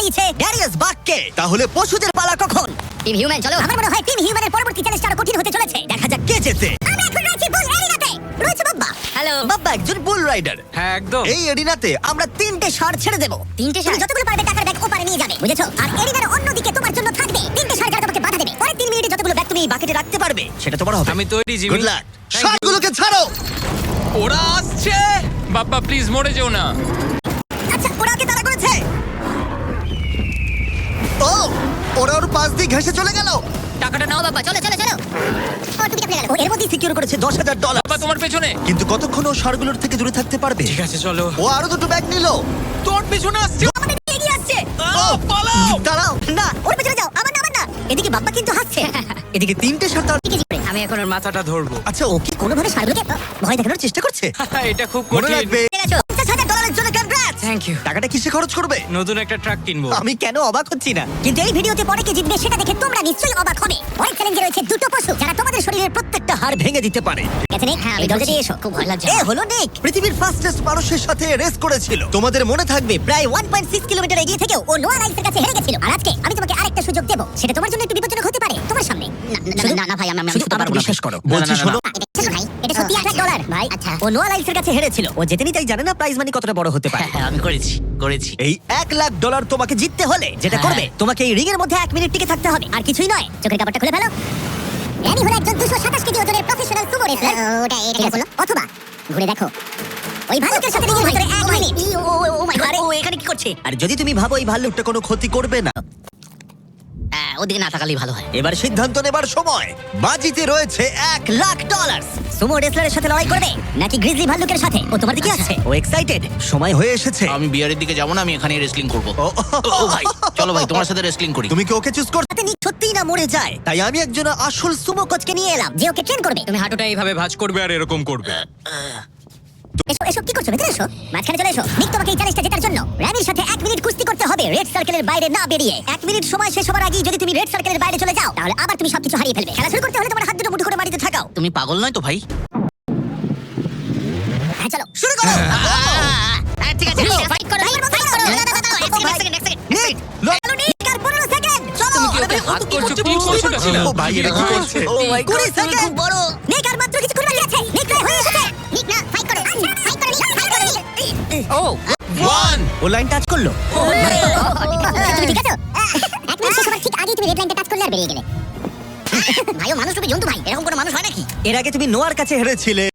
দিয়েছে ড্যারিয়াস বাককে। তাহলে পশুদের পালা কখন? টিম হিউম্যান চলো। আমার মনে হয় টিম হিউম্যানের পরবর্তী চ্যালেঞ্জটা আরো কঠিন হতে চলেছে। দেখা যাক কে জেতে। আমরা এখন রয়েছি বুল এরিনাতে। রয়েছে বাব্বা। হ্যালো। বাব্বা একজন বুল রাইডার। হ্যাঁ একদম। এই এরিনাতে আমরা 3টে ষাঁড় ছেড়ে দেব। 3টে তুমি ষাঁড়? যতগুলো পারবে টাকার ব্যাগ ওপারে নিয়ে যাবে, বুঝেছো? আর এরিনার অন্যদিকে তোমার জন্য থাকবে 3টে ষাঁড় যারা তোমাকে বাধা দেবে। পরের 3 মিনিটে যতগুলো ব্যাগ তুমি এই বাকেটে রাখতে পারবে সেটা তোমার হবে। আমি তৈরি Jimmy. Good luck. Thank you. ষাঁড়গুলোকে ছাড়ো। ওরা আসছে। বাপ্পা প্লিজ মরে যেও না। আচ্ছা, ওরা ওকে তাড়া করেছে। ও, ওরা ওর পাশ দিয়ে ঘেঁষে চলে গেল। টাকাটা নাও বাবা, চলো চলো চলো। ও তুমি কেটে গেল। ও এর মধ্যেই সিকিউর করেছে $10,000। বাপ্পা তোমার পেছনে। কিন্তু কতক্ষণ ও ষাঁড়গুলোর থেকে দূরে থাকতে পারবে? ঠিক আছে চলো। ও আরো দুটো ব্যাগ নিল। তোর পেছনে আসছে। আমাদের দিকে এগিয়ে আসছে। ও পালাও। দাঁড়াও, না, ওর পেছনে যাও। আমার না, আমার না। এদিকে বাব্বা কিন্তু হাসছে। এদিকে 3টে ষাঁড় তার দিকে জিপে। আমি এখন ওর মাথা মাথাটা ধরবো। আচ্ছা, ও কি কোনোভাবে ষাঁড়গুলোকে ভয় দেখানোর চেষ্টা করছে? এটা খুব মনে কঠিন। রাখবে, ঠিক আছে। $50,000 জন্য কনগ্রাটস। Thank you. টাকাটা কিসে খরচ করবে? নতুন একটা ট্রাক কিনবো। আমি কেন অবাক হচ্ছি না, কিন্তু এই ভিডিওতে পরে কে জিতবে সেটা দেখে তোমরা নিশ্চয়ই অবাক হবে। পরের চ্যালেঞ্জে রয়েছে দুটো পশু যারা তোমাদের শরীরের প্রত্যেকটা হাড় ভেঙে দিতে পারে। ঠিক আছে নিক, হ্যাঁ, এই আমি দরজা দিয়ে বলছি। এসো। খুব ভয় লাগছে এ আমার। হলো নিক, পৃথিবীর ফাস্টেস্ট মানুষের সাথে রেস করেছিল। তোমাদের মনে থাকবে প্রায় 1.6 কিলোমিটার এগিয়ে থেকেও ও নোয়া লাইলসের কাছে হেরে গেছিল। আর আজকে আমি তোমাকে আরেকটা সুযোগ দেব, সেটা তোমার জন্য একটু বিপজ্জনক হতে পারে তোমার সামনে। না না ভাই, আমি শুধু শুতে আমাকে পারবো না। বিশ্বাস করো। না, না, বলছি না, না। শোনো, এটা ভাই, এটা সত্যি $1,00,000 ভাই। আচ্ছা। ও নোয়া লাইলসের কাছে হেরেছিল। ও জেতেনি তাই জানে না প্রাইজ মানি কতটা বড় হতে পারে। হ্যাঁ, আমি করেছি। এই $1,00,000 তোমাকে জিততে হলে যেটা হ্যাঁ। করবে, তোমাকে এই রিং এর মধ্যে 1 মিনিট টিকে থাকতে হবে, আর কিছুই নয়। চোখের কাপড়টা খুলে ফেলো। ড্যানি হলো একজন 227 কেজি ওজনের প্রফেশনাল সুমো রেসলার। ওটা এটা বলো, অথবা ঘুরে দেখো ওই ভালুকের সাথে রিংয়ের ভিতরে 1 মিনিট। ও মাই গড, আরে, ও এখানে কি করছে? আর যদি তুমি ভাবো এই ভাল্লুকটা কোনো ক্ষতি করবে না, ওদিকে না তাকালেই ভালো হয়। এবার সিদ্ধান্ত নেবার সময়। বাজিতে রয়েছে $1,00,000। সুমো রেসলারের সাথে লড়াই করবে নাকি গ্রিজলি ভাল্লুকের সাথে? ও তোমার দিকে আছে, ও এক্সাইটেড। সময় হয়ে এসেছে। আমি বিয়ারের দিকে যাবো না, আমি এখানে রেসলিং করবো। ও, ও ভাই চলো ভাই, তোমার সাথে রেসলিং করি। তুমি কি ওকে চুজ করতে? নিক সত্যিই না মরে যায়, তাই আমি একজন আসল সুমো কোচকে নিয়ে এলাম যে ওকে ট্রেন করবে। তুমি হাঁটুটা এইভাবে ভাঁজ করবে আর এরকম করবে। এসো এসো, কি করছো? ভেতরে এসো, মাঝখানে চলে এসো। নিক তোমাকে এই চ্যালেঞ্জটা জেতার জন্য র্যামির সাথে 1 মিনিট কুস্তি করতে হবে, রেড সার্কেলের বাইরে না বেরিয়ে। 1 মিনিট সময় শেষ হবার আগেই যদি তুমি রেড সার্কেলের বাইরে চলে যাও, তাহলে আবার তুমি সবকিছু হারিয়ে ফেলবে। খেলা শুরু করতে হলে তোমার হাত দুটো মুঠো করে মাটিতে ঠাকাও। তুমি পাগল নয় তো ভাই? হ্যাঁ চলো শুরু করো। ঠিক আছে, ফাইট করো, ফাইট করো। নিক, চলো নিক, আর 15 সেকেন্ড। চলো। তুমি কি ওকে হাত করছো? কি করছো এটা? ও ভাই, এটা কি করছে? ও মাই গড, 20 সেকেন্ড। খুব বড়। নিক আর মাত্র কিছুক্ষণ বাকি আছে। নিক প্রায় হয়ে এসেছে। নিক না, ফাইট করো, ফাইট করো, নিক, ফাইট করো, নিক। ও 1 ও লাইন টাচ করলো। তুমি ঠিক আছো? 1 মিনিট শেষ হবার ঠিক আগেই তুমি রেড লাইনটা টাচ করলে আর বেরিয়ে গেলে। ভাইও মানুষ রূপে জন্তু ভাই, এরকম কোনো মানুষ হয় নাকি? এর আগে তুমি নোয়ার কাছে হেরেছিলে।